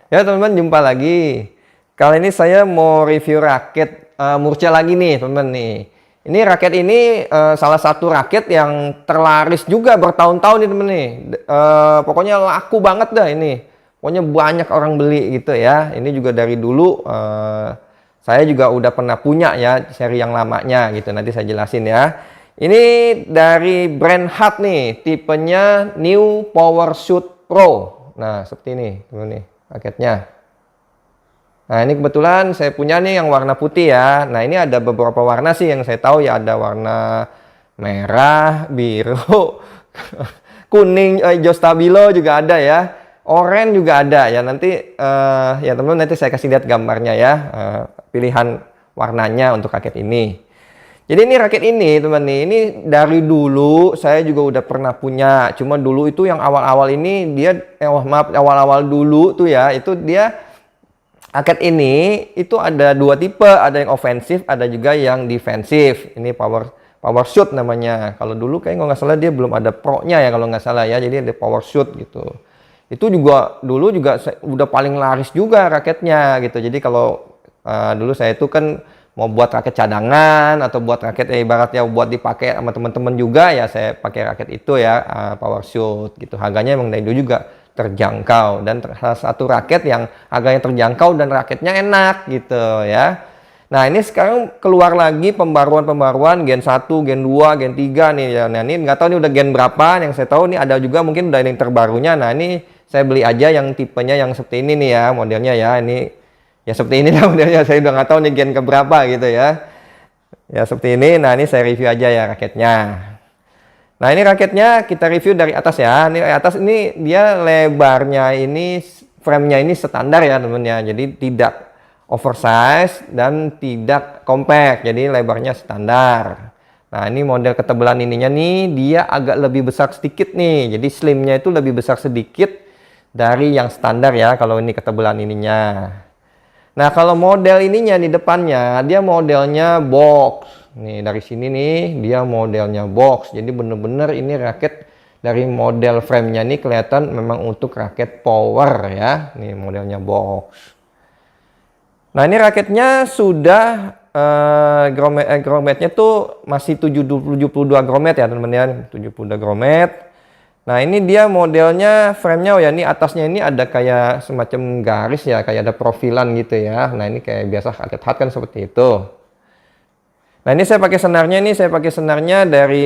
Ya teman-teman, jumpa lagi. Kali ini saya mau review raket Murca lagi nih teman-teman nih. Ini raket ini salah satu raket yang terlaris juga bertahun-tahun nih teman nih. Pokoknya laku banget dah ini. Pokoknya banyak orang beli gitu ya. Ini juga dari dulu saya juga udah pernah punya ya seri yang lamanya gitu. Nanti saya jelasin ya. Ini dari brand Hut nih, tipenya New Power Shoot Pro. Nah, seperti ini teman-teman nih paketnya. Nah, ini kebetulan saya punya nih yang warna putih ya. Nah, ini ada beberapa warna sih yang saya tahu ya. Ada warna merah, biru, kuning, hijau stabilo juga ada ya. Oranye juga ada ya. Nanti ya teman-teman, nanti saya kasih lihat gambarnya ya. Pilihan warnanya untuk raket ini. Jadi ini raket ini teman nih, ini dari dulu saya juga udah pernah punya. Cuma dulu itu yang awal-awal ini dia, maaf, awal-awal dulu tuh ya, itu dia raket ini itu ada dua tipe, ada yang ofensif, ada juga yang defensif. Ini power shoot namanya. Kalau dulu kayak nggak salah dia belum ada pro-nya ya kalau nggak salah ya. Jadi ada power shoot gitu. Itu juga dulu juga udah paling laris juga raketnya gitu. Jadi kalau dulu saya itu kan mau buat raket cadangan atau buat raket ibaratnya buat dipakai sama teman-teman juga ya, saya pakai raket itu ya, power shoot gitu. Harganya emang dari dulu juga terjangkau dan salah satu raket yang harganya terjangkau dan raketnya enak gitu ya. Nah, ini sekarang keluar lagi pembaruan Gen 1, Gen 2, Gen 3 nih ya. Nah, ini nggak tahu ini udah Gen berapa, yang saya tahu ini ada juga mungkin udah yang terbarunya. Nah, ini saya beli aja yang tipenya yang seperti ini nih ya, modelnya ya. Ini ya seperti ini lah modelnya, saya udah nggak tahu nih gen keberapa gitu ya. Ya seperti ini. Nah, ini saya review aja ya raketnya. Nah, ini raketnya kita review dari atas ya. Ini atas ini dia lebarnya ini, framenya ini standar ya teman ya. Jadi tidak oversize dan tidak compact. Jadi lebarnya standar. Nah, ini model ketebalan ininya nih, dia agak lebih besar sedikit nih. Jadi slimnya itu lebih besar sedikit dari yang standar ya kalau ini ketebalan ininya. Nah, kalau model ininya di depannya, dia modelnya box. Nih, dari sini nih, dia modelnya box. Jadi bener-bener ini raket dari model framenya nih kelihatan memang untuk raket power ya. Nih, modelnya box. Nah, ini raketnya sudah grometnya tuh masih 72 gromet ya teman-teman ya. 72 gromet. Nah, ini dia modelnya framenya, oh ya, ini atasnya ini ada kayak semacam garis ya, kayak ada profilan gitu ya. Nah, ini kayak biasa raket Hut kan seperti itu. Nah, ini saya pakai senarnya, ini saya pakai senarnya dari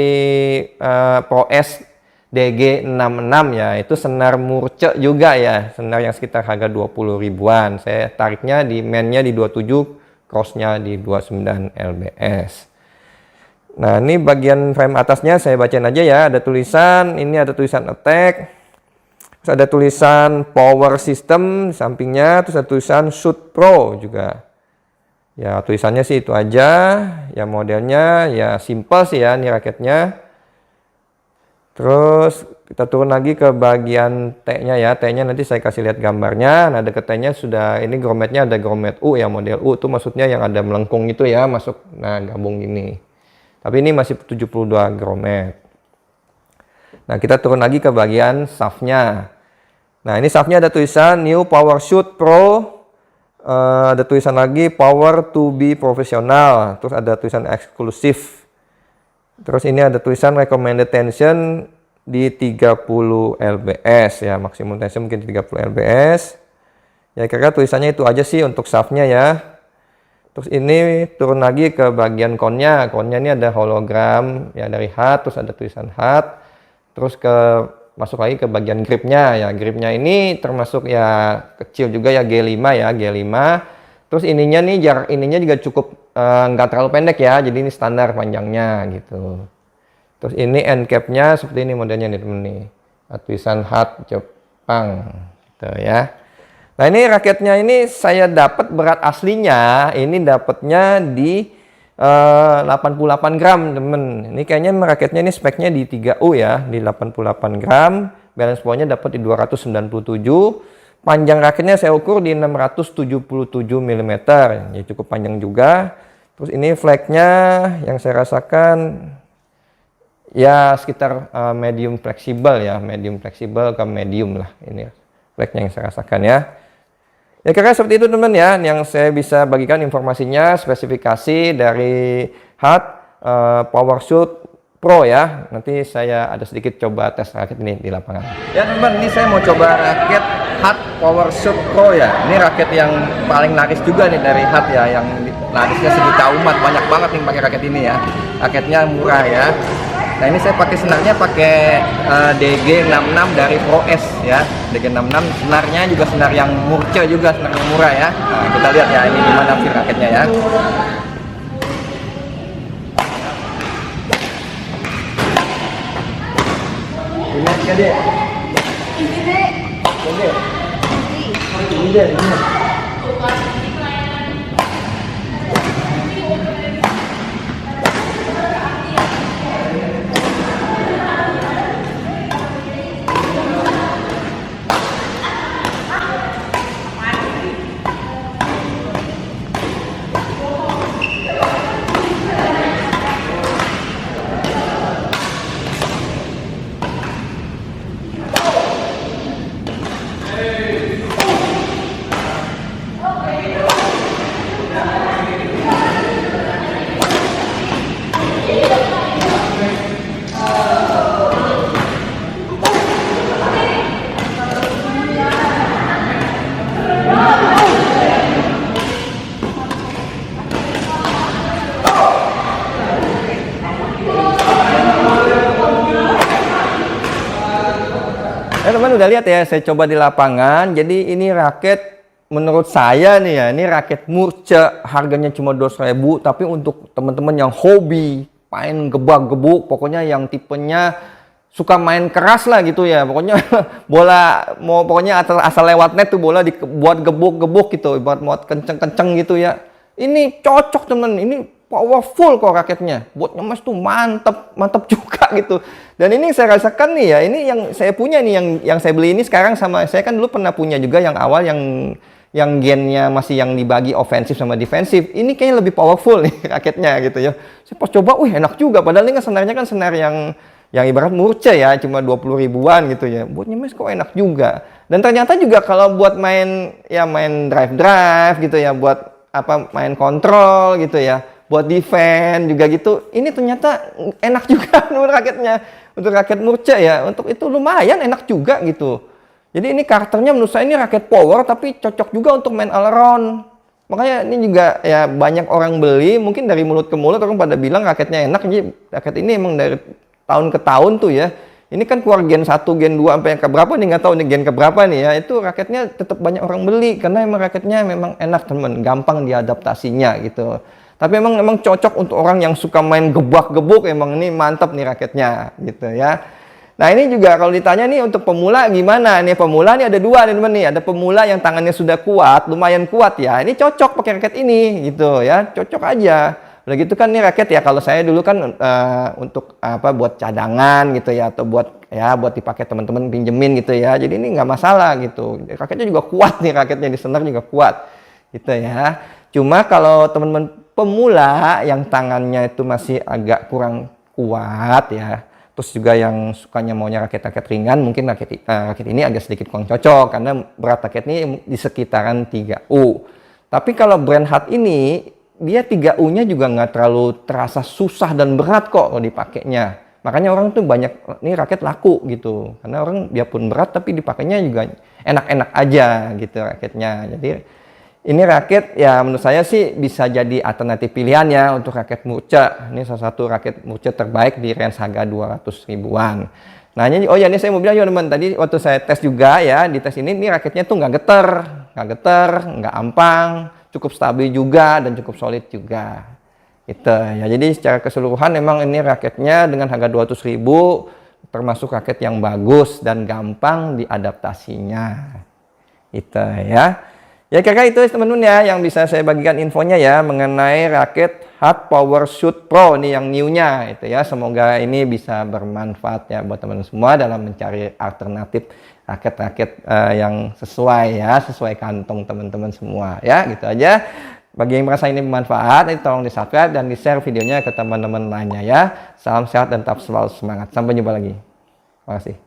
Pro S DG66 ya. Itu senar Murca juga ya, senar yang sekitar harga 20 ribuan. Saya tariknya di mainnya di 27, crossnya di 29 lbs. Nah, ini bagian frame atasnya saya bacain aja ya. Ada tulisan, ini ada tulisan attack. Terus ada tulisan power system di sampingnya. Terus ada tulisan shoot pro juga. Ya, tulisannya sih itu aja. Ya, modelnya ya simple sih ya ini raketnya. Terus kita turun lagi ke bagian T-nya ya. T-nya nanti saya kasih lihat gambarnya. Nah, deket T-nya sudah, ini grometnya ada gromet U ya, model U. Itu maksudnya yang ada melengkung itu ya, masuk. Nah, gabung ini. Tapi ini masih 72 gromet. Nah, kita turun lagi ke bagian shaftnya. Nah, ini shaftnya ada tulisan New Power Shoot Pro. Ada tulisan lagi Power to be Professional. Terus ada tulisan eksklusif. Terus ini ada tulisan Recommended Tension di 30 lbs ya. Maksimum tension mungkin 30 lbs. Ya, kira-kira tulisannya itu aja sih untuk shaftnya ya. Terus ini turun lagi ke bagian konnya. Konnya ini ada hologram ya dari Hut, terus ada tulisan Hut. Terus masuk lagi ke bagian gripnya ya. Gripnya ini termasuk ya kecil juga ya, G5 ya, G5. Terus ininya nih, jarak ininya juga cukup nggak terlalu pendek ya. Jadi ini standar panjangnya gitu. Terus ini end capnya seperti ini modelnya nih temen nih. Tulisan Hut Jepang gitu ya. Nah, ini raketnya ini saya dapat berat aslinya ini dapatnya di 88 gram temen. Ini kayaknya raketnya ini speknya di 3U ya, di 88 gram. Balance point-nya dapat di 297. Panjang raketnya saya ukur di 677 mm. Ya, cukup panjang juga. Terus ini flagnya yang saya rasakan ya sekitar medium fleksibel ya, medium fleksibel ke medium lah ini flagnya yang saya rasakan ya. Ya kira seperti itu teman ya, yang saya bisa bagikan informasinya, spesifikasi dari HUT PowerShoot Pro ya. Nanti saya ada sedikit coba tes raket ini di lapangan. Ya teman, ini saya mau coba raket HUT PowerShoot Pro ya. Ini raket yang paling laris juga nih dari HUT ya, yang larisnya sejuta umat, banyak banget nih pakai raket ini ya. Raketnya murah ya. Nah ini saya pakai senarnya pakai DG66 dari Pro S ya. DG66 senarnya juga senar yang murce juga, senar yang murah ya. Nah, kita lihat ya ini gimana sih raketnya ya. Ini aja deh. Ini deh. Ini deh. Teman udah lihat ya, saya coba di lapangan. Jadi ini raket menurut saya nih ya, ini raket murce, harganya cuma 200.000, tapi untuk teman-teman yang hobi main gebak-gebuk, pokoknya yang tipenya suka main keras lah gitu ya. Pokoknya bola mau pokoknya asal lewat net tuh bola dibuat gebuk-gebuk gitu, buat kenceng-kenceng gitu ya. Ini cocok teman, ini powerful kok raketnya, buat ngemes tuh mantep juga gitu. Dan ini saya rasakan nih ya, ini yang saya punya nih, yang saya beli ini sekarang sama saya kan dulu pernah punya juga yang awal yang gennya masih yang dibagi ofensif sama defensif. Ini kayaknya lebih powerful nih raketnya gitu ya. Saya pas coba, wih enak juga. Padahal ini kan senarnya kan senar yang ibarat murce ya, cuma 20 ribuan gitu ya. Buat nyemes kok enak juga. Dan ternyata juga kalau buat main drive gitu ya, buat main kontrol gitu ya, buat defense juga gitu, ini ternyata enak juga menurut raketnya. Untuk raket murce ya, untuk itu lumayan enak juga gitu. Jadi ini karakternya menurut saya ini raket power tapi cocok juga untuk main all around. Makanya ini juga ya banyak orang beli, mungkin dari mulut ke mulut orang pada bilang raketnya enak. Jadi raket ini emang dari tahun ke tahun tuh ya. Ini kan keluar gen 1, gen 2 sampai yang keberapa nih, nggak tahu nih gen keberapa nih ya. Itu raketnya tetap banyak orang beli karena emang raketnya memang enak teman, gampang diadaptasinya gitu. Tapi emang cocok untuk orang yang suka main gebak-gebuk, emang ini mantap nih raketnya gitu ya. Nah ini juga kalau ditanya nih untuk pemula gimana? Nih pemula nih ada dua nih teman nih. Ada pemula yang tangannya sudah kuat, lumayan kuat ya. Ini cocok pakai raket ini gitu ya, cocok aja. Udah gitu kan nih raket ya, kalau saya dulu kan untuk buat cadangan gitu ya, atau buat dipakai teman-teman pinjemin gitu ya. Jadi ini nggak masalah gitu. Raketnya juga kuat nih, raketnya di senar juga kuat gitu ya. Cuma kalau teman-teman pemula yang tangannya itu masih agak kurang kuat ya, terus juga yang sukanya maunya raket-raket ringan, mungkin raket ini agak sedikit kurang cocok karena berat raket ini di sekitaran 3U. Tapi kalau brand HUT ini dia 3U-nya juga nggak terlalu terasa susah dan berat kok kalau dipakainya. Makanya orang tuh banyak ini raket laku gitu, karena orang biarpun berat tapi dipakainya juga enak-enak aja gitu raketnya. Jadi ini raket ya menurut saya sih bisa jadi alternatif pilihan ya untuk raket murce. Ini salah satu raket murce terbaik di range harga 200 ribuan. Nah ini, oh ya ini saya mau bilang juga teman, tadi waktu saya tes juga ya, di tes ini raketnya tuh nggak geter, nggak ampang, cukup stabil juga dan cukup solid juga. Gitu ya. Jadi secara keseluruhan memang ini raketnya dengan harga 200 ribu termasuk raket yang bagus dan gampang diadaptasinya. Gitu ya. Ya kira-kira itu teman-teman ya yang bisa saya bagikan infonya ya mengenai raket HUT PowerShoot Pro nih yang new-nya itu ya. Semoga ini bisa bermanfaat ya buat teman-teman semua dalam mencari alternatif raket-raket yang sesuai kantong teman-teman semua ya. Gitu aja. Bagi yang merasa ini bermanfaat, tolong di-subscribe dan di-share videonya ke teman-teman lainnya ya. Salam sehat dan tetap selalu semangat. Sampai jumpa lagi. Terima kasih.